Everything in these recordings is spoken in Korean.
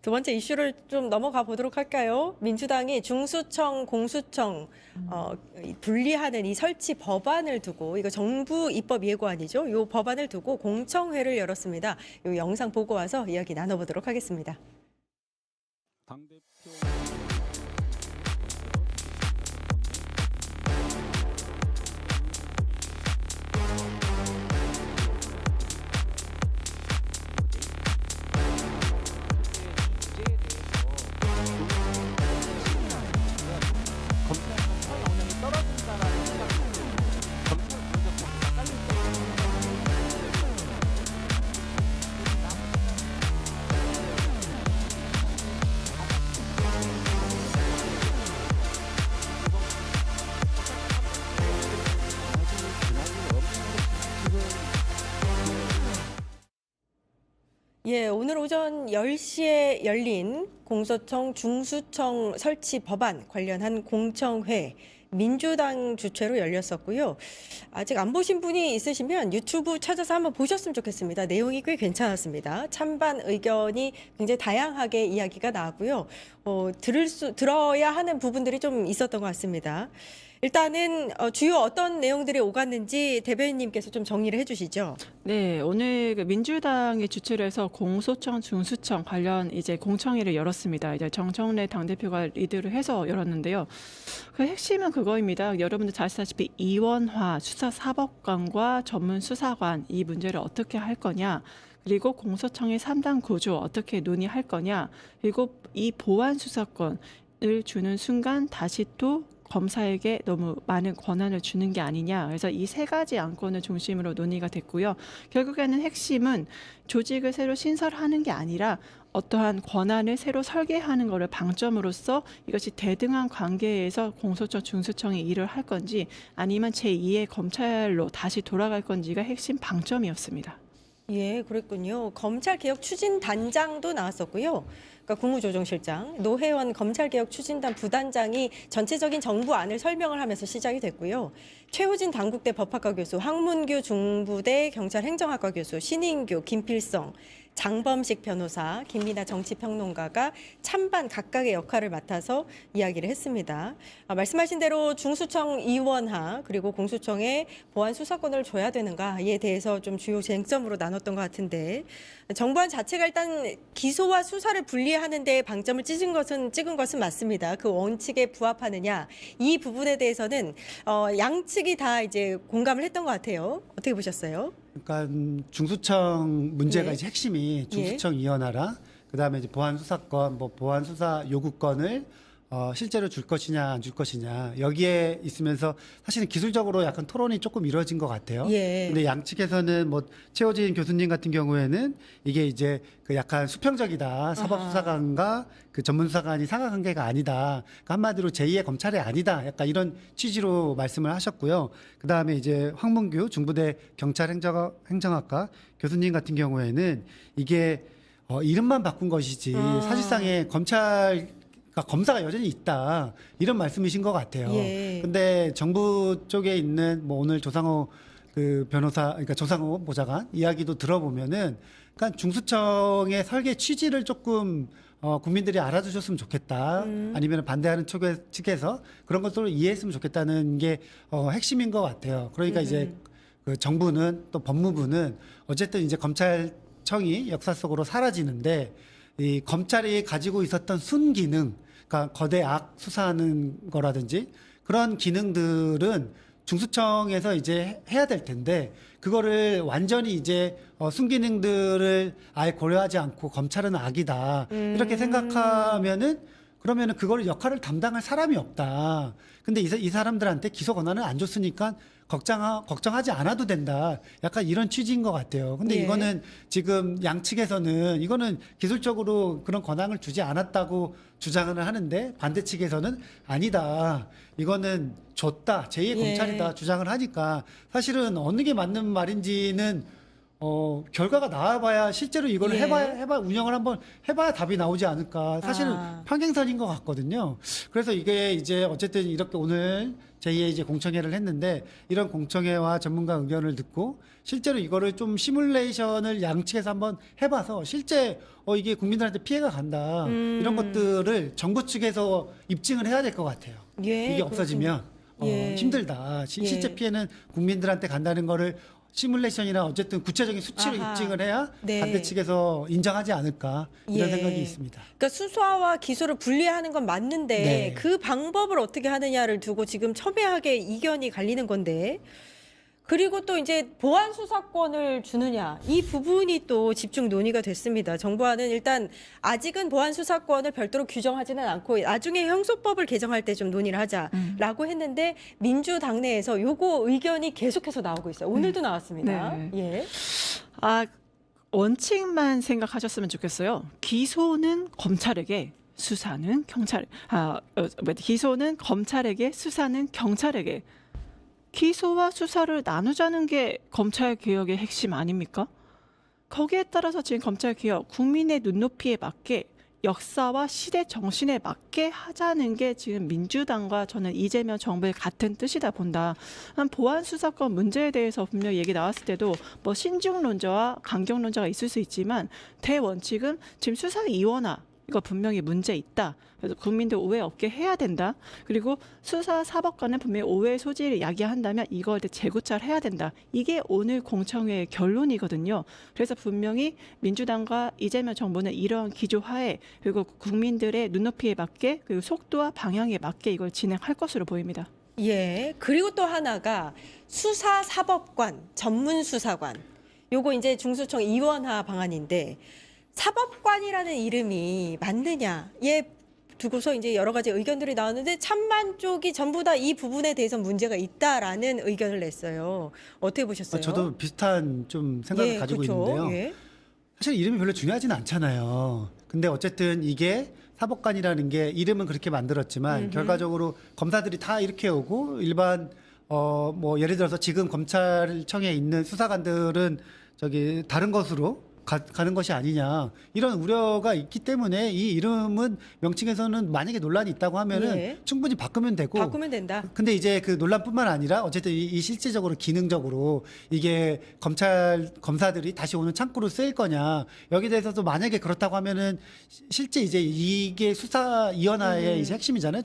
두 번째 이슈를 좀 넘어가 보도록 할까요? 민주당이 중수청, 공수청 분리하는 이 설치 법안을 두고 이거 정부 입법 예고안이죠. 이 법안을 두고 공청회를 열었습니다. 이 영상 보고 와서 이야기 나눠보도록 하겠습니다. 당대표 예, 오늘 오전 10시에 열린 공소청, 중수청 설치 법안 관련한 공청회 민주당 주최로 열렸었고요. 아직 안 보신 분이 있으시면 유튜브 찾아서 한번 보셨으면 좋겠습니다. 내용이 꽤 괜찮았습니다. 찬반 의견이 굉장히 다양하게 이야기가 나왔고요. 들어야 하는 부분들이 좀 있었던 것 같습니다. 일단은 주요 어떤 내용들이 오갔는지 대변인님께서 좀 정리를 해주시죠. 네, 오늘 민주당이 주최를 해서 공소청, 중수청 관련 이제 공청회를 열었습니다. 이제 정청래 당대표가 리드를 해서 열었는데요. 그 핵심은 그거입니다. 여러분들 잘 아시다시피 이원화 수사사법관과 전문수사관 이 문제를 어떻게 할 거냐. 그리고 공소청의 3당 구조 어떻게 논의할 거냐. 그리고 이 보안 수사권을 주는 순간 다시 또 검사에게 너무 많은 권한을 주는 게 아니냐. 그래서 이 세 가지 안건을 중심으로 논의가 됐고요. 결국에는 핵심은 조직을 새로 신설하는 게 아니라 어떠한 권한을 새로 설계하는 것을 방점으로써 이것이 대등한 관계에서 공소청, 중수청이 일을 할 건지 아니면 제2의 검찰로 다시 돌아갈 건지가 핵심 방점이었습니다. 예, 그랬군요. 검찰개혁 추진단장도 나왔었고요. 그러니까 국무조정실장, 노혜원 검찰개혁 추진단 부단장이 전체적인 정부안을 설명을 하면서 시작이 됐고요. 최호진 당국대 법학과 교수, 황문규 중부대 경찰행정학과 교수, 신인규, 김필성, 장범식 변호사, 김민아 정치평론가가 찬반 각각의 역할을 맡아서 이야기를 했습니다. 말씀하신 대로 중수청 이원화 그리고 공수청에 보안 수사권을 줘야 되는가에 대해서 좀 주요 쟁점으로 나눴던 것 같은데 정부안 자체가 일단 기소와 수사를 분리하는 데 방점을 찍은 것은 맞습니다. 그 원칙에 부합하느냐 이 부분에 대해서는 양측이 다 이제 공감을 했던 것 같아요. 어떻게 보셨어요? 그러니까 중수청 문제가 예. 이제 핵심이 중수청 이원화라 그다음에 이제 보안 수사권, 뭐 보안 수사 요구권을 실제로 줄 것이냐 안 줄 것이냐 여기에 있으면서 사실은 기술적으로 약간 토론이 조금 이루어진 것 같아요. 예. 근데 양측에서는 뭐 최호진 교수님 같은 경우에는 이게 이제 그 약간 수평적이다. 사법수사관과 그 전문수사관이 상하관계가 아니다. 그러니까 한마디로 제2의 검찰이 아니다. 약간 이런 취지로 말씀을 하셨고요. 그 다음에 이제 황문규 중부대 경찰행정학과 교수님 같은 경우에는 이게 이름만 바꾼 것이지 사실상의 그러니까 검사가 여전히 있다. 이런 말씀이신 것 같아요. 예. 근데 정부 쪽에 있는 뭐 오늘 조상호 그 변호사, 그러니까 조상호 보좌관 이야기도 들어보면은 그러니까 중수청의 설계 취지를 조금 국민들이 알아주셨으면 좋겠다. 아니면 반대하는 측에서 그런 것들을 이해했으면 좋겠다는 게 핵심인 것 같아요. 그러니까 이제 그 정부는 또 법무부는 어쨌든 이제 검찰청이 역사 속으로 사라지는데 이 검찰이 가지고 있었던 순기능, 그러니까 거대 악 수사하는 거라든지 그런 기능들은 중수청에서 이제 해야 될 텐데 그거를 완전히 이제 순기능들을 아예 고려하지 않고 검찰은 악이다 이렇게 생각하면은 그러면은 그걸 역할을 담당할 사람이 없다. 근데 이 사람들한테 기소 권한을 안 줬으니까 걱정하지 않아도 된다. 약간 이런 취지인 것 같아요. 근데 예. 이거는 지금 양측에서는 이거는 기술적으로 그런 권한을 주지 않았다고 주장을 하는데 반대 측에서는 아니다. 이거는 줬다. 제2의 예. 검찰이다. 주장을 하니까 사실은 어느 게 맞는 말인지는 결과가 나와봐야 실제로 이걸 예. 해봐 운영을 한번 해봐야 답이 나오지 않을까. 사실은 아. 평행선인 것 같거든요. 그래서 이게 이제 어쨌든 이렇게 오늘 제2의 이제 공청회를 했는데 이런 공청회와 전문가 의견을 듣고 실제로 이거를 좀 시뮬레이션을 양측에서 한번 해봐서 실제 이게 국민들한테 피해가 간다 이런 것들을 정부 측에서 입증을 해야 될 것 같아요. 예, 이게 없어지면 예. 힘들다. 실제 예. 피해는 국민들한테 간다는 거를 시뮬레이션이나 어쨌든 구체적인 수치로 아하. 입증을 해야 네. 반대 측에서 인정하지 않을까 이런 예. 생각이 있습니다. 그러니까 수사와 기소를 분리하는 건 맞는데 네. 그 방법을 어떻게 하느냐를 두고 지금 첨예하게 이견이 갈리는 건데 그리고 또 이제 보안 수사권을 주느냐 이 부분이 또 집중 논의가 됐습니다. 정부안은 일단 아직은 보안 수사권을 별도로 규정하지는 않고 나중에 형소법을 개정할 때 좀 논의를 하자라고 했는데 민주당 내에서 요거 의견이 계속해서 나오고 있어요. 오늘도 나왔습니다. 네. 예. 원칙만 생각하셨으면 좋겠어요. 기소는 검찰에게, 수사는 기소는 검찰에게, 수사는 경찰에게. 기소와 수사를 나누자는 게 검찰 개혁의 핵심 아닙니까? 거기에 따라서 지금 검찰 개혁, 국민의 눈높이에 맞게 역사와 시대 정신에 맞게 하자는 게 지금 민주당과 저는 이재명 정부의 같은 뜻이다 본다. 보안 수사권 문제에 대해서 분명히 얘기 나왔을 때도 뭐 신중론자와 강경론자가 있을 수 있지만 대원칙은 지금 수사 이원화 이거 분명히 문제 있다. 그래서 국민들 오해 없게 해야 된다. 그리고 수사 사법관은 분명히 오해 소지를 야기한다면 이걸 재고찰해야 된다. 이게 오늘 공청회의 결론이거든요. 그래서 분명히 민주당과 이재명 정부는 이러한 기조하에 그리고 국민들의 눈높이에 맞게 그리고 속도와 방향에 맞게 이걸 진행할 것으로 보입니다. 예. 그리고 또 하나가 수사사법관, 전문수사관. 요거 이제 중수청 이원화 방안인데 사법관이라는 이름이 맞느냐에 두고서 이제 여러 가지 의견들이 나왔는데 찬반 쪽이 전부 다 이 부분에 대해서 문제가 있다라는 의견을 냈어요. 어떻게 보셨어요? 저도 비슷한 좀 생각을 가지고 그렇죠. 있는데요. 예. 사실 이름이 별로 중요하진 않잖아요. 근데 어쨌든 이게 사법관이라는 게 이름은 그렇게 만들었지만 결과적으로 검사들이 다 이렇게 오고 일반 뭐 예를 들어서 지금 검찰청에 있는 수사관들은 저기 다른 것으로 가는 것이 아니냐 이런 우려가 있기 때문에 이 이름은 명칭에서는 만약에 논란이 있다고 하면은 예. 충분히 바꾸면 되고 바꾸면 된다. 근데 이제 그 논란뿐만 아니라 어쨌든 이 실질적으로 기능적으로 이게 검사들이 다시 오는 창구로 쓰일 거냐 여기에 대해서도 만약에 그렇다고 하면은 실제 이제 이게 수사 이원화의 이제 핵심이잖아요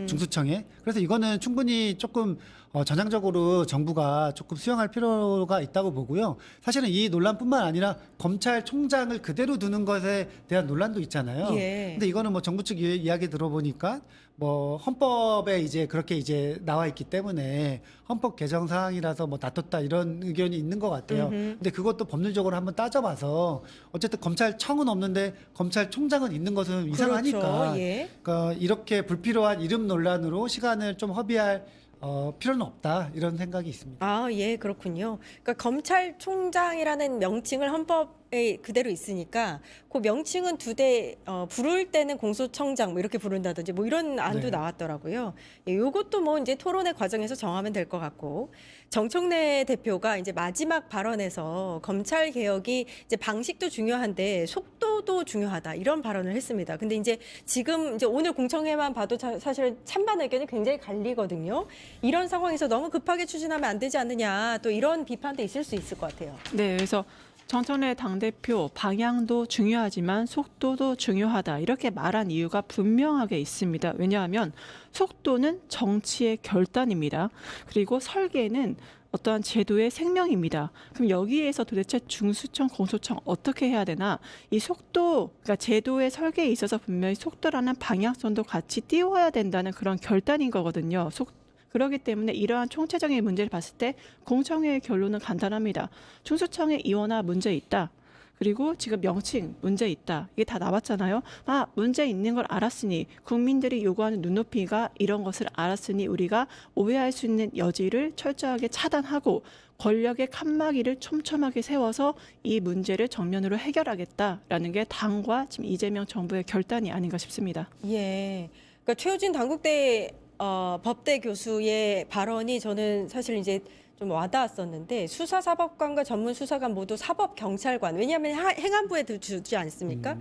중수청에 그래서 이거는 충분히 조금 전향적으로 정부가 조금 수용할 필요가 있다고 보고요. 사실은 이 논란뿐만 아니라 검찰총장을 그대로 두는 것에 대한 논란도 있잖아요. 예. 근데 이거는 뭐 정부 측 이야기 들어보니까 뭐 헌법에 이제 그렇게 이제 나와 있기 때문에 헌법 개정 사항이라서 뭐 다퉜다 이런 의견이 있는 것 같아요. 근데 그것도 법률적으로 한번 따져봐서 어쨌든 검찰청은 없는데 검찰총장은 있는 것은 이상하니까. 그렇죠. 예. 그러니까 이렇게 불필요한 이름 논란으로 시간을 좀 허비할 필요는 없다 이런 생각이 있습니다. 아, 예, 그렇군요. 그러니까 검찰총장이라는 명칭을 헌법에 그대로 있으니까 그 명칭은 부를 때는 공소청장 뭐 이렇게 부른다든지 뭐 이런 안도 네. 나왔더라고요. 예, 요것도 뭐 이제 토론의 과정에서 정하면 될 것 같고 정청래 대표가 이제 마지막 발언에서 검찰 개혁이 이제 방식도 중요한데 속도도 중요하다 이런 발언을 했습니다. 근데 이제 지금 이제 오늘 공청회만 봐도 사실은 찬반 의견이 굉장히 갈리거든요. 이런 상황에서 너무 급하게 추진하면 안 되지 않느냐 또 이런 비판도 있을 수 있을 것 같아요. 네, 그래서 정청래 당대표 방향도 중요하지만 속도도 중요하다 이렇게 말한 이유가 분명하게 있습니다. 왜냐하면 속도는 정치의 결단입니다. 그리고 설계는 어떠한 제도의 생명입니다. 그럼 여기에서 도대체 중수청, 공소청 어떻게 해야 되나? 이 속도, 그러니까 제도의 설계에 있어서 분명히 속도라는 방향성도 같이 띄워야 된다는 그런 결단인 거거든요. 그렇기 때문에 이러한 총체적인 문제를 봤을 때 공청회의 결론은 간단합니다. 중수청의 이원화 문제 있다. 그리고 지금 명칭 문제 있다. 이게 다 나왔잖아요. 문제 있는 걸 알았으니 국민들이 요구하는 눈높이가 이런 것을 알았으니 우리가 오해할 수 있는 여지를 철저하게 차단하고 권력의 칸막이를 촘촘하게 세워서 이 문제를 정면으로 해결하겠다라는 게 당과 지금 이재명 정부의 결단이 아닌가 싶습니다. 예. 그러니까 최우진 당국대 법대 교수의 발언이 저는 사실 이제 좀 와닿았었는데 수사사법관과 전문수사관 모두 사법경찰관 왜냐하면 행안부에 두지 않습니까?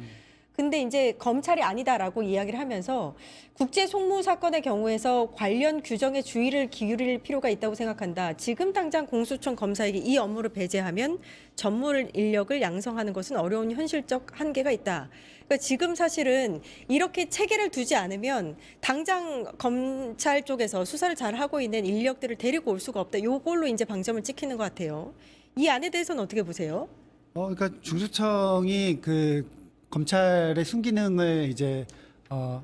근데 이제 검찰이 아니다라고 이야기를 하면서 국제 송무 사건의 경우에서 관련 규정에 주의를 기울일 필요가 있다고 생각한다. 지금 당장 공수처 검사에게 이 업무를 배제하면 전문 인력을 양성하는 것은 어려운 현실적 한계가 있다. 그러니까 지금 사실은 이렇게 체계를 두지 않으면 당장 검찰 쪽에서 수사를 잘 하고 있는 인력들을 데리고 올 수가 없다. 요걸로 이제 방점을 찍히는 것 같아요. 이 안에 대해서는 어떻게 보세요? 그러니까 중수청이 그 검찰의 순기능을 이제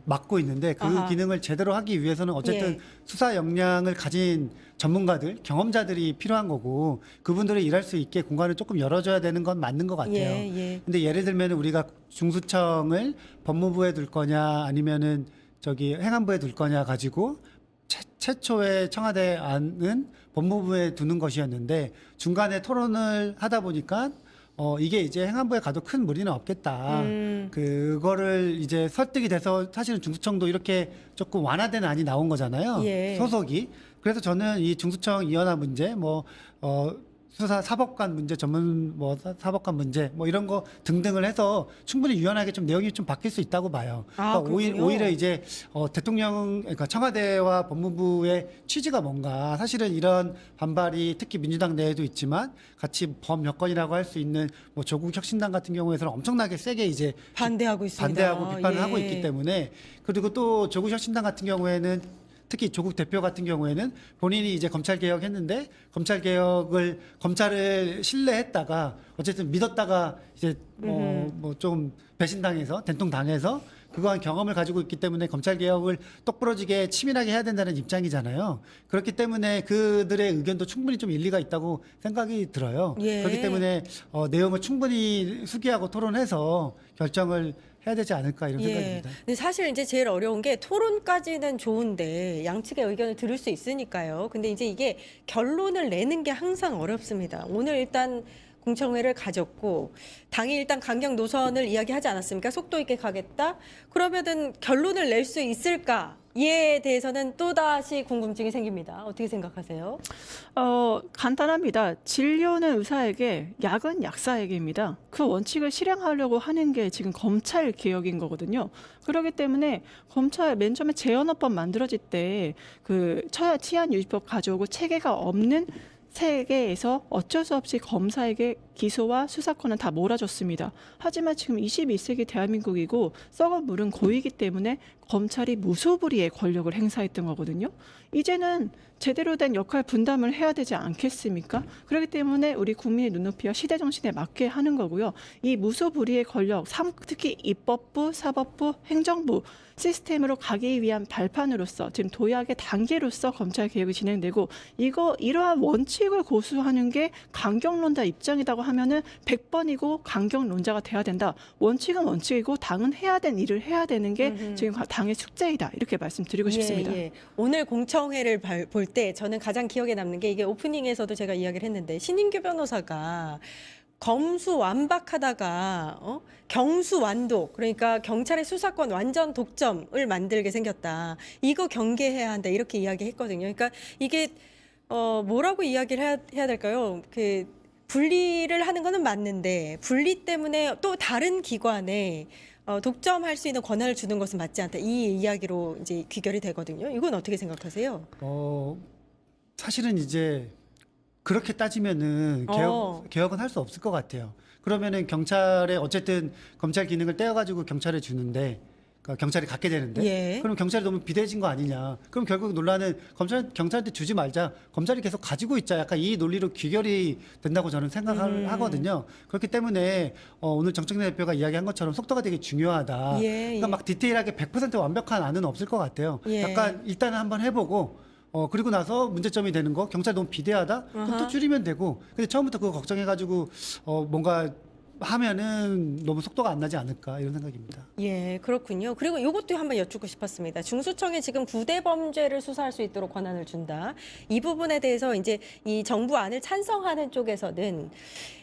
맡고 있는데 그 아하. 기능을 제대로 하기 위해서는 어쨌든 예. 수사 역량을 가진 전문가들, 경험자들이 필요한 거고 그분들이 일할 수 있게 공간을 조금 열어줘야 되는 건 맞는 것 같아요. 예. 근데 예를 들면 우리가 중수청을 법무부에 둘 거냐 아니면은 저기 행안부에 둘 거냐 가지고 최초의 청와대 안은 법무부에 두는 것이었는데 중간에 토론을 하다 보니까 이게 이제 행안부에 가도 큰 무리는 없겠다. 그거를 이제 설득이 돼서 사실은 중수청도 이렇게 조금 완화된 안이 나온 거잖아요. 예. 소속이. 그래서 저는 이 중수청 이원화 문제, 수사 사법관 문제, 전문 사법관 문제, 이런 거 등등을 해서 충분히 유연하게 좀 내용이 좀 바뀔 수 있다고 봐요. 아, 그러니까 그렇군요. 오히려 이제 그러니까 청와대와 법무부의 취지가 뭔가 사실은 이런 반발이 특히 민주당 내에도 있지만 같이 범여권이라고 할 수 있는 조국 혁신당 같은 경우에서는 엄청나게 세게 이제 반대하고 있습니다. 반대하고 비판을 예. 하고 있기 때문에 그리고 또 조국 혁신당 같은 경우에는 특히 조국 대표 같은 경우에는 본인이 이제 검찰 개혁했는데 검찰을 신뢰했다가 어쨌든 믿었다가 이제 좀 배신당해서 된통당해서 그거한 경험을 가지고 있기 때문에 검찰 개혁을 똑부러지게 치밀하게 해야 된다는 입장이잖아요. 그렇기 때문에 그들의 의견도 충분히 좀 일리가 있다고 생각이 들어요. 예. 그렇기 때문에 내용을 충분히 수기하고 토론해서 결정을 해야 되지 않을까 이런 생각입니다. 근데 사실 이제 제일 어려운 게 토론까지는 좋은데 양측의 의견을 들을 수 있으니까요. 근데 이제 이게 결론을 내는 게 항상 어렵습니다. 오늘 일단 공청회를 가졌고 당이 일단 강경 노선을 이야기하지 않았습니까? 속도 있게 가겠다. 그러면은 결론을 낼 수 있을까? 이에 대해서는 또다시 궁금증이 생깁니다. 어떻게 생각하세요? 간단합니다. 진료는 의사에게, 약은 약사에게입니다. 그 원칙을 실행하려고 하는 게 지금 검찰 개혁인 거거든요. 그렇기 때문에 검찰 맨 처음에 재연업법 만들어질 때 그 치안유지법 가져오고 체계가 없는 세계에서 어쩔 수 없이 검사에게 기소와 수사권은 다 몰아줬습니다. 하지만 지금 21세기 대한민국이고 썩은 물은 고이기 때문에 검찰이 무소불위의 권력을 행사했던 거거든요. 이제는 제대로 된 역할 분담을 해야 되지 않겠습니까? 그렇기 때문에 우리 국민의 눈높이와 시대 정신에 맞게 하는 거고요. 이 무소불위의 권력, 특히 입법부, 사법부, 행정부 시스템으로 가기 위한 발판으로서 지금 도약의 단계로서 검찰 개혁이 진행되고 이러한 원칙을 고수하는 게 강경론자 입장이라고 하면은 100번이고 강경론자가 돼야 된다. 원칙은 원칙이고 당은 해야 되는 일을 해야 되는 게 지금 당의 숙제이다. 이렇게 말씀드리고 싶습니다. 예. 오늘 공청회를 볼 때 저는 가장 기억에 남는 게 이게 오프닝에서도 제가 이야기를 했는데 신인규 변호사가 검수완박하다가 경수완독 그러니까 경찰의 수사권 완전 독점을 만들게 생겼다. 이거 경계해야 한다 이렇게 이야기했거든요. 그러니까 이게 뭐라고 이야기를 해야 될까요? 그 분리를 하는 거는 맞는데 분리 때문에 또 다른 기관에 독점할 수 있는 권한을 주는 것은 맞지 않다. 이 이야기로 이제 귀결이 되거든요. 이건 어떻게 생각하세요? 사실은 이제 그렇게 따지면은 개혁은 할 수 없을 것 같아요. 그러면은 경찰에 어쨌든 검찰 기능을 떼어가지고 경찰에 주는데, 그러니까 경찰이 갖게 되는데, 예. 그럼 경찰이 너무 비대해진 거 아니냐? 그럼 결국 논란은 경찰한테 주지 말자, 검찰이 계속 가지고 있자, 약간 이 논리로 귀결이 된다고 저는 생각을 하거든요. 그렇기 때문에 오늘 정청래 대표가 이야기한 것처럼 속도가 되게 중요하다. 그러니까 막 디테일하게 100% 완벽한 안은 없을 것 같아요. 약간 일단은 한번 해보고. 그리고 나서 문제점이 되는 거, 경찰 너무 비대하다? 그럼 또 줄이면 되고. 근데 처음부터 그거 걱정해가지고, 뭔가 하면은 너무 속도가 안 나지 않을까, 이런 생각입니다. 예, 그렇군요. 그리고 이것도 한번 여쭙고 싶었습니다. 중수청에 지금 부대 범죄를 수사할 수 있도록 권한을 준다. 이 부분에 대해서 이제 이 정부 안을 찬성하는 쪽에서는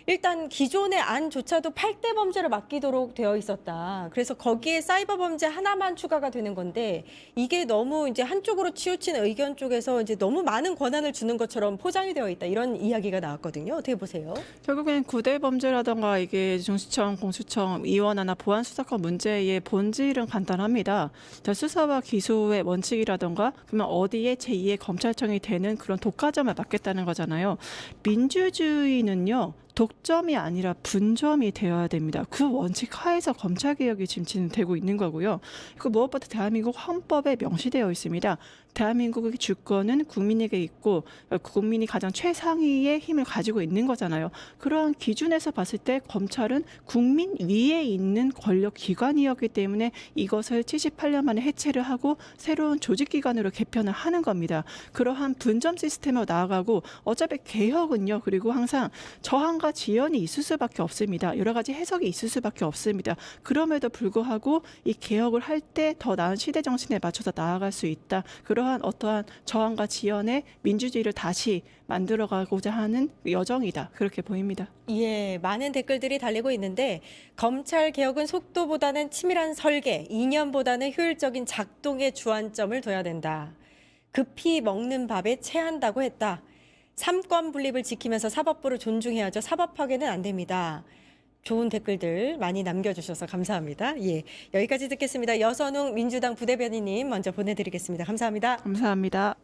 일단 기존의 안조차도 8대 범죄를 맡기도록 되어 있었다. 그래서 거기에 사이버 범죄 하나만 추가가 되는 건데 이게 너무 이제 한쪽으로 치우친 의견 쪽에서 이제 너무 많은 권한을 주는 것처럼 포장이 되어 있다. 이런 이야기가 나왔거든요. 어떻게 보세요? 결국엔 구대 범죄라던가 이게 중수청, 공수청, 이원화나 보안 수사권 문제의 본질은 간단합니다. 자, 수사와 기소의 원칙이라던가 그러면 어디에 제2의 검찰청이 되는 그런 독과점을 맞겠다는 거잖아요. 민주주의는요. 독점이 아니라 분점이 되어야 됩니다. 그 원칙 하에서 검찰개혁이 지금 진행되고 있는 거고요. 그 무엇보다 대한민국 헌법에 명시되어 있습니다. 대한민국의 주권은 국민에게 있고 국민이 가장 최상위의 힘을 가지고 있는 거잖아요. 그러한 기준에서 봤을 때 검찰은 국민 위에 있는 권력기관이었기 때문에 이것을 78년 만에 해체를 하고 새로운 조직기관으로 개편을 하는 겁니다. 그러한 분점 시스템으로 나아가고 어차피 개혁은요. 그리고 항상 저항과 지연이 있을 수밖에 없습니다. 여러 가지 해석이 있을 수밖에 없습니다. 그럼에도 불구하고 이 개혁을 할 때 더 나은 시대 정신에 맞춰서 나아갈 수 있다. 그러한 어떠한 저항과 지연의 민주주의를 다시 만들어가고자 하는 여정이다. 그렇게 보입니다. 예, 많은 댓글들이 달리고 있는데 검찰 개혁은 속도보다는 치밀한 설계, 이념보다는 효율적인 작동에 주안점을 둬야 된다. 급히 먹는 밥에 체한다고 했다. 삼권 분립을 지키면서 사법부를 존중해야죠. 사법 파괴는 안 됩니다. 좋은 댓글들 많이 남겨주셔서 감사합니다. 예, 여기까지 듣겠습니다. 여선웅 민주당 부대변인님 먼저 보내드리겠습니다. 감사합니다. 감사합니다.